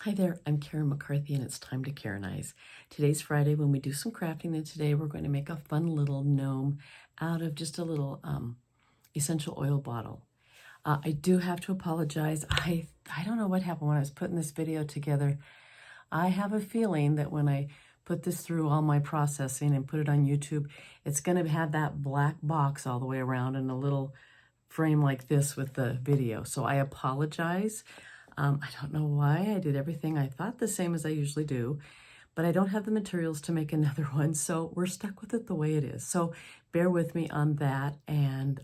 Hi there, I'm Karen McCarthy and it's time to Karen-ize. Today's Friday when we do some crafting, and today we're going to make a fun little gnome out of just a little essential oil bottle. I do have to apologize. I don't know what happened when I was putting this video together. I have a feeling that when I put this through all my processing and put it on YouTube, it's going to have that black box all the way around and a little frame like this with the video. So I apologize. I don't know why I did everything I thought the same as I usually do, but I don't have the materials to make another one, so we're stuck with it the way it is. So bear with me on that, and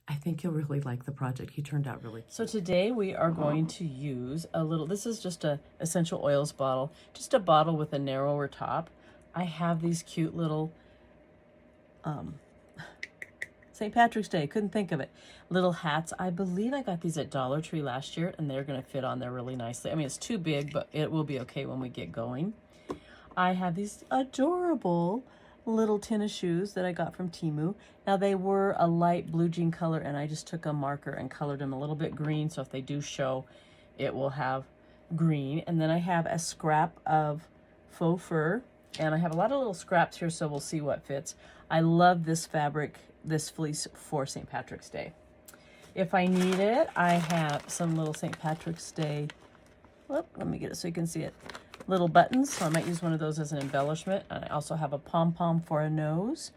I think you'll really like the project. He turned out really cute. So today we are going to use a little, this is just a essential oils bottle, just a bottle with a narrower top. I have these cute little St. Patrick's Day, couldn't think of it. Little hats. I believe I got these at Dollar Tree last year, and they're going to fit on there really nicely. I mean, it's too big, but it will be okay when we get going. I have these adorable little tennis shoes that I got from Temu. Now, they were a light blue jean color, and I just took a marker and colored them a little bit green, so if they do show, it will have green. And then I have a scrap of faux fur, and I have a lot of little scraps here, so we'll see what fits. I love this fabric, this fleece for St. Patrick's Day. If I need it, I have some little St. Patrick's Day, whoop, let me get it so you can see it, little buttons, so I might use one of those as an embellishment. And I also have a pom-pom for a nose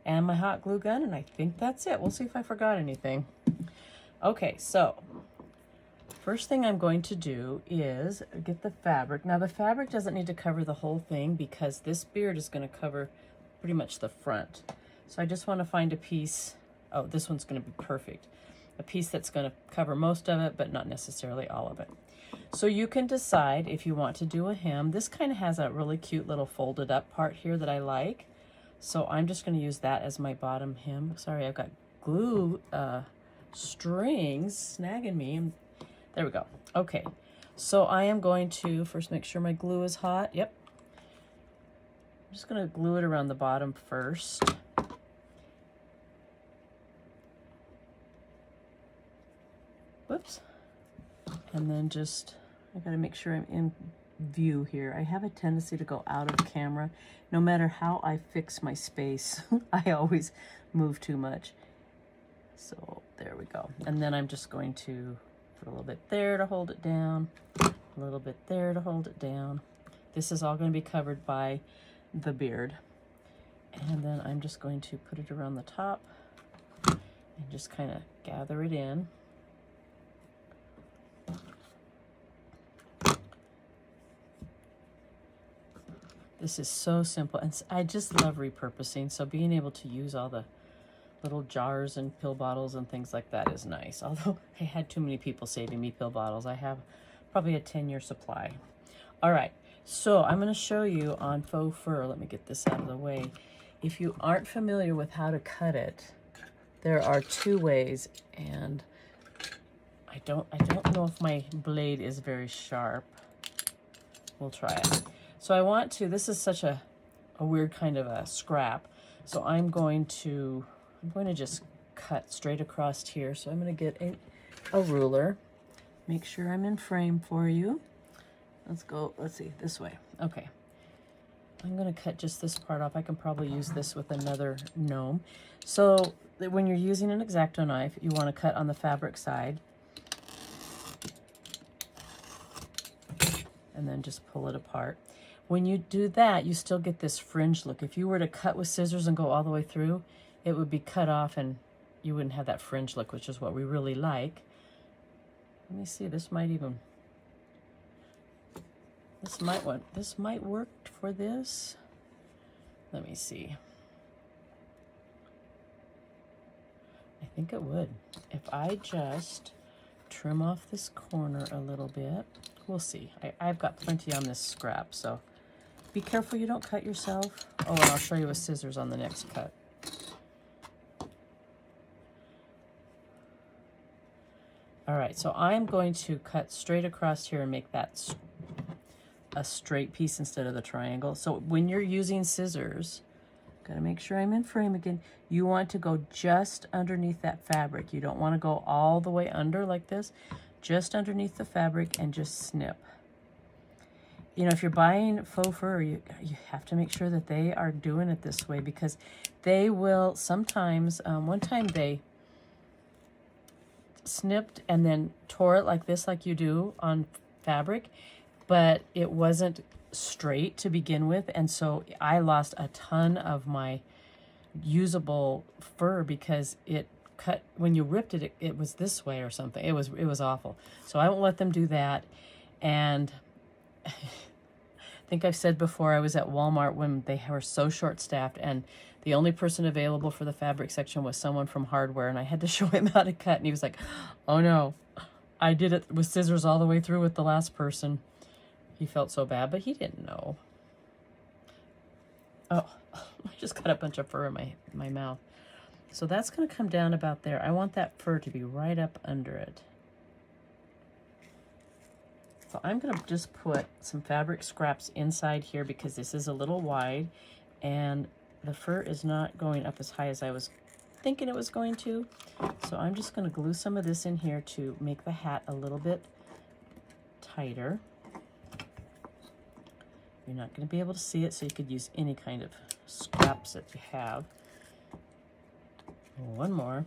and my hot glue gun, and I think that's it. We'll see if I forgot anything. Okay, so first thing I'm going to do is get the fabric. Now the fabric doesn't need to cover the whole thing because this beard is going to cover pretty much the front. So I just want to find a piece. Oh, this one's going to be perfect. A piece that's going to cover most of it, but not necessarily all of it. So you can decide if you want to do a hem. This kind of has a really cute little folded up part here that I like. So I'm just going to use that as my bottom hem. Sorry, I've got glue strings snagging me. There we go. Okay, so I am going to first make sure my glue is hot. Yep. I'm just going to glue it around the bottom first. Whoops. And then just, I gotta make sure I'm in view here. I have a tendency to go out of camera. No matter how I fix my space, I always move too much. So there we go. And then I'm just going to put a little bit there to hold it down, a little bit there to hold it down. This is all going to be covered by the beard. And then I'm just going to put it around the top and just kind of gather it in. This is so simple, and I just love repurposing, so being able to use all the little jars and pill bottles and things like that is nice. Although I had too many people saving me pill bottles. I have probably a 10-year supply. All right, so I'm going to show you on faux fur. Let me get this out of the way. If you aren't familiar with how to cut it, there are two ways, and I don't know if my blade is very sharp. We'll try it. So I want to, this is such a weird kind of a scrap. So I'm going to just cut straight across here. So I'm going to get a ruler. Make sure I'm in frame for you. Let's go, let's see, this way. Okay. I'm going to cut just this part off. I can probably use this with another gnome. So when you're using an X-Acto knife, you want to cut on the fabric side. And then just pull it apart. When you do that, you still get this fringe look. If you were to cut with scissors and go all the way through, it would be cut off and you wouldn't have that fringe look, which is what we really like. Let me see, this might work for this. Let me see. I think it would. If I just trim off this corner a little bit, we'll see. I've got plenty on this scrap, so be careful you don't cut yourself. Oh, and I'll show you with scissors on the next cut. All right, so I'm going to cut straight across here and make that a straight piece instead of the triangle. So when you're using scissors, gotta make sure I'm in frame again, you want to go just underneath that fabric. You don't want to go all the way under like this. Just underneath the fabric and just snip. you know, if you're buying faux fur, you have to make sure that they are doing it this way, because they will sometimes, one time they snipped and then tore it like this, like you do on fabric, but it wasn't straight to begin with, and so I lost a ton of my usable fur because it cut, when you ripped it, it was this way or something. It was awful. So I won't let them do that. And I think I've said before, I was at Walmart when they were so short-staffed, and the only person available for the fabric section was someone from hardware, and I had to show him how to cut, and he was like, oh no, I did it with scissors all the way through with the last person. He felt so bad, but he didn't know. Oh, I just got a bunch of fur in my mouth. So that's going to come down about there. I want that fur to be right up under it. So I'm going to just put some fabric scraps inside here because this is a little wide and the fur is not going up as high as I was thinking it was going to. So I'm just going to glue some of this in here to make the hat a little bit tighter. You're not going to be able to see it, so you could use any kind of scraps that you have. One more.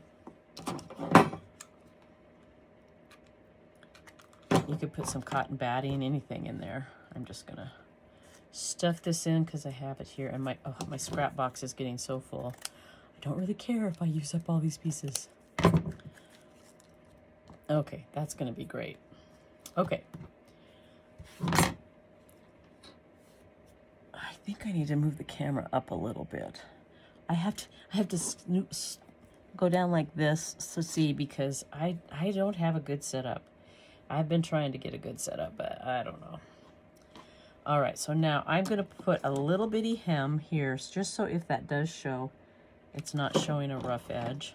You could put some cotton batting, anything in there. I'm just going to stuff this in because I have it here, and my scrap box is getting so full. I don't really care if I use up all these pieces. Okay, that's going to be great. Okay. I think I need to move the camera up a little bit. I have to go down like this to see, because I don't have a good setup. I've been trying to get a good setup, but I don't know. All right, so now I'm going to put a little bitty hem here, just so if that does show, it's not showing a rough edge.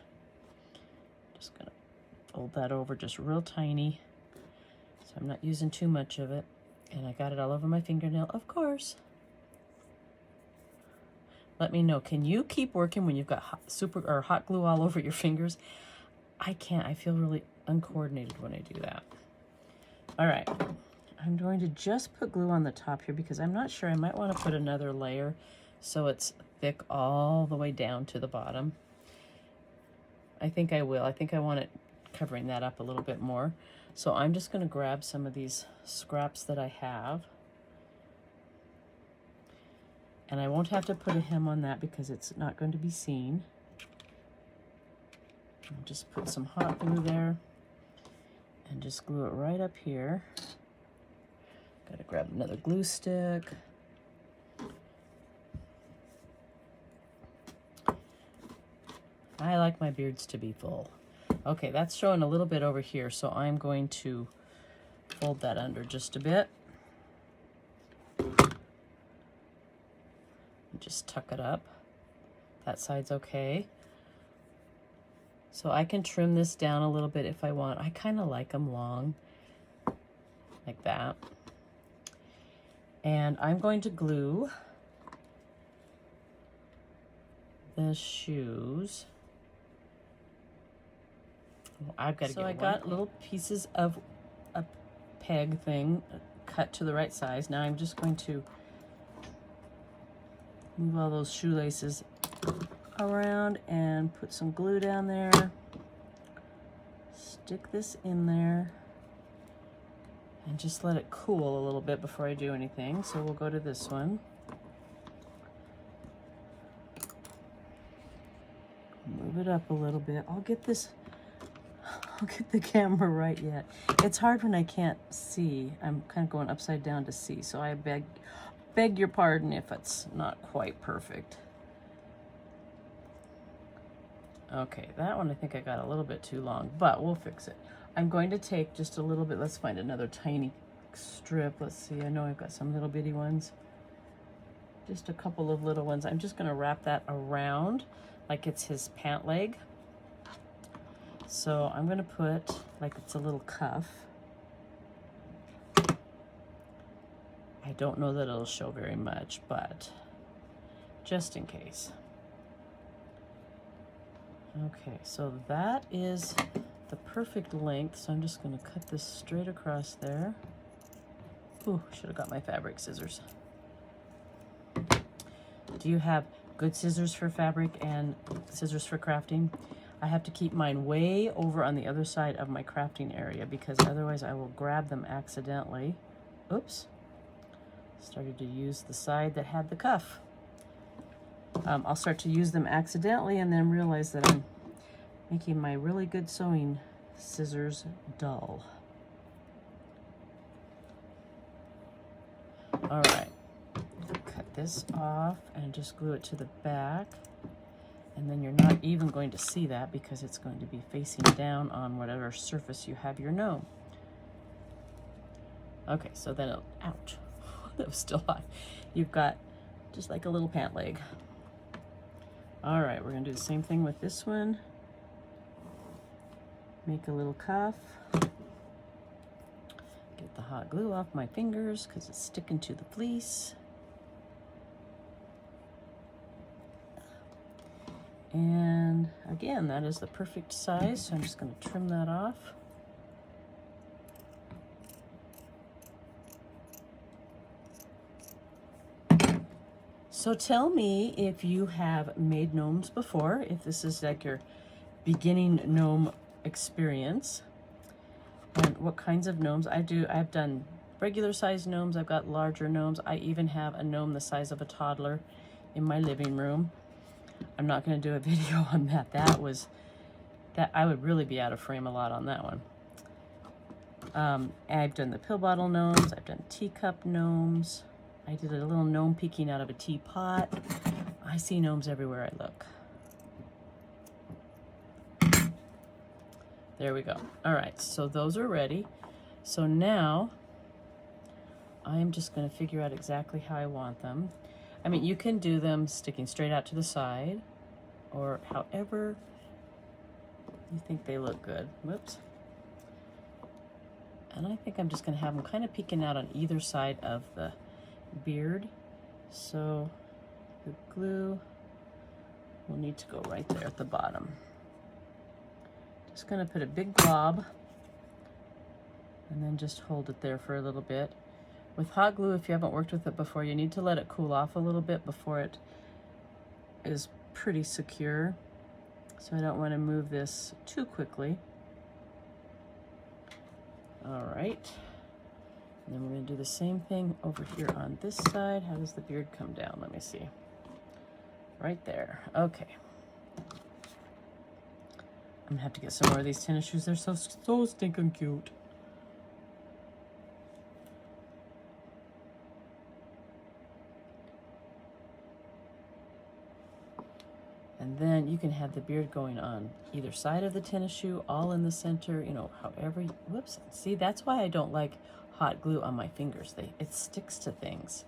Just going to fold that over just real tiny, so I'm not using too much of it. And I got it all over my fingernail, of course. Let me know, can you keep working when you've got hot glue all over your fingers? I can't. I feel really uncoordinated when I do that. All right, I'm going to just put glue on the top here because I'm not sure. I might want to put another layer so it's thick all the way down to the bottom. I think I will. I think I want it covering that up a little bit more. So I'm just going to grab some of these scraps that I have. And I won't have to put a hem on that because it's not going to be seen. I'll just put some hot glue there and just glue it right up here. Gotta grab another glue stick. I like my beards to be full. Okay, that's showing a little bit over here, so I'm going to fold that under just a bit. Just tuck it up. That side's okay. So I can trim this down a little bit if I want. I kind of like them long, like that. And I'm going to glue the shoes. I've got to get one. So I got little pieces of a peg thing cut to the right size. Now I'm just going to move all those shoelaces around and put some glue down there. Stick this in there and just let it cool a little bit before I do anything. So we'll go to this one. Move it up a little bit. I'll get the camera right yet. It's hard when I can't see. I'm kind of going upside down to see, so I beg your pardon if it's not quite perfect. Okay, that one I think I got a little bit too long, but we'll fix it. I'm going to take just a little bit. Let's find another tiny strip. Let's see, I know I've got some little bitty ones. Just a couple of little ones. I'm just gonna wrap that around like it's his pant leg. So I'm gonna put like it's a little cuff. I don't know that it'll show very much, but just in case. Okay, so that is the perfect length. So I'm just gonna cut this straight across there. Ooh, should have got my fabric scissors. Do you have good scissors for fabric and scissors for crafting? I have to keep mine way over on the other side of my crafting area because otherwise I will grab them accidentally. Oops. Started to use the side that had the cuff. I'll start to use them accidentally and then realize that I'm making my really good sewing scissors dull. All right, cut this off and just glue it to the back. And then you're not even going to see that because it's going to be facing down on whatever surface you have your gnome. Okay, so then it'll, ouch, that was still hot. You've got just like a little pant leg. All right, we're gonna do the same thing with this one. Make a little cuff. Get the hot glue off my fingers because it's sticking to the fleece. And again, that is the perfect size, so I'm just going to trim that off. So tell me if you have made gnomes before, if this is like your beginning gnome experience, and what kinds of gnomes I do. I've done regular size gnomes, I've got larger gnomes. I even have a gnome the size of a toddler in my living room. I'm not going to do a video on that. That I would really be out of frame a lot on that one. I've done the pill bottle gnomes. I've done teacup gnomes. I did a little gnome peeking out of a teapot. I see gnomes everywhere I look. There we go. All right, so those are ready. So now I'm just going to figure out exactly how I want them. I mean, you can do them sticking straight out to the side or however you think they look good. Whoops. And I think I'm just going to have them kind of peeking out on either side of the beard. So the glue will need to go right there at the bottom. Just going to put a big glob and then just hold it there for a little bit. With hot glue, if you haven't worked with it before, you need to let it cool off a little bit before it is pretty secure. So I don't want to move this too quickly. All right. And then we're going to do the same thing over here on this side. How does the beard come down? Let me see. Right there. Okay. I'm going to have to get some more of these tennis shoes. They're so stinking cute. And then you can have the beard going on either side of the tennis shoe, all in the center, you know, however, whoops. See, that's why I don't like hot glue on my fingers. It sticks to things.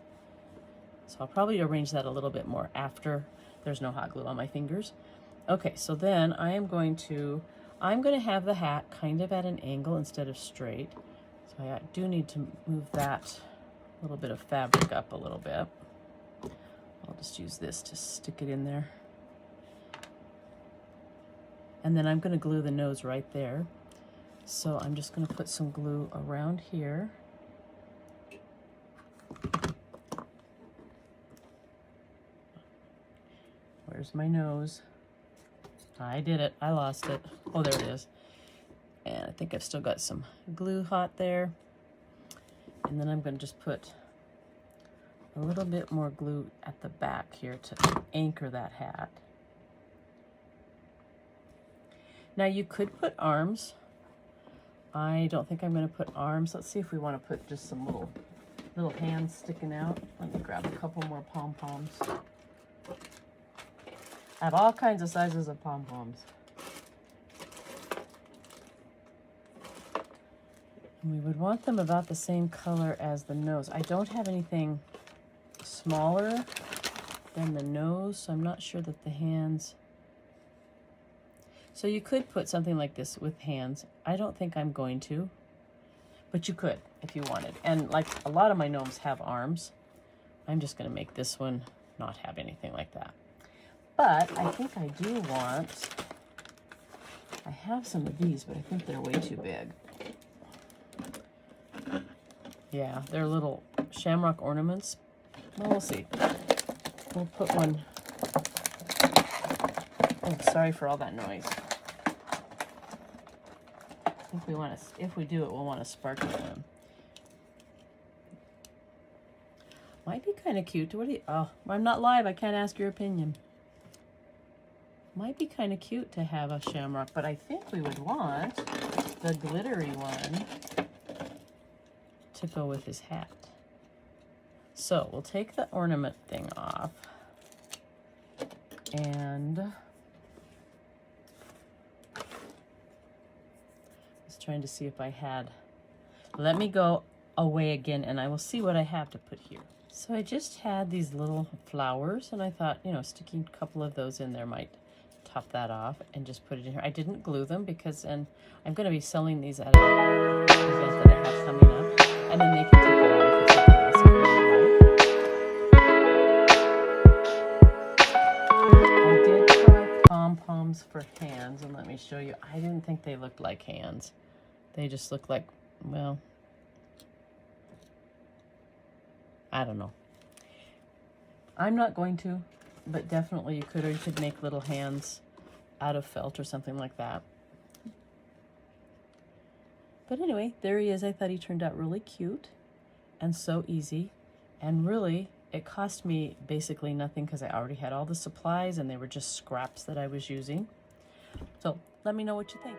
So I'll probably arrange that a little bit more after there's no hot glue on my fingers. Okay, so then I'm going to have the hat kind of at an angle instead of straight. So I do need to move that little bit of fabric up a little bit. I'll just use this to stick it in there. And then I'm going to glue the nose right there. So I'm just going to put some glue around here. Where's my nose? I did it. I lost it. Oh, there it is. And I think I've still got some glue hot there. And then I'm going to just put a little bit more glue at the back here to anchor that hat. Now you could put arms. I don't think I'm going to put arms. Let's see if we want to put just some little hands sticking out. Let me grab a couple more pom-poms. I have all kinds of sizes of pom-poms. And we would want them about the same color as the nose. I don't have anything smaller than the nose, so I'm not sure that the hands... So you could put something like this with hands. I don't think I'm going to, but you could if you wanted. And like a lot of my gnomes have arms. I'm just going to make this one not have anything like that. But I think I do want, I have some of these, but I think they're way too big. Yeah, they're little shamrock ornaments. Well, we'll see. We'll put one. Oh, sorry for all that noise. I think we want to, if we do it, we'll want to sparkle them. Might be kind of cute. What do you, oh, I'm not live. I can't ask your opinion. Might be kind of cute to have a shamrock, but I think we would want the glittery one to go with his hat. So we'll take the ornament thing off, and I was trying to see if I had, let me go away again and I will see what I have to put here. So I just had these little flowers and I thought, you know, sticking a couple of those in there might top that off, and just put it in here. I didn't glue them because then I'm going to be selling these at an event that I have coming up, and then they can take it out if it's something else that they like. I did try pom-poms for hands, and let me show you. I didn't think they looked like hands. They just look like, well, I don't know. I'm not going to, but definitely you could, or you could make little hands out of felt or something like that. But anyway, there he is. I thought he turned out really cute and so easy, and really it cost me basically nothing because I already had all the supplies and they were just scraps that I was using. So let me know what you think.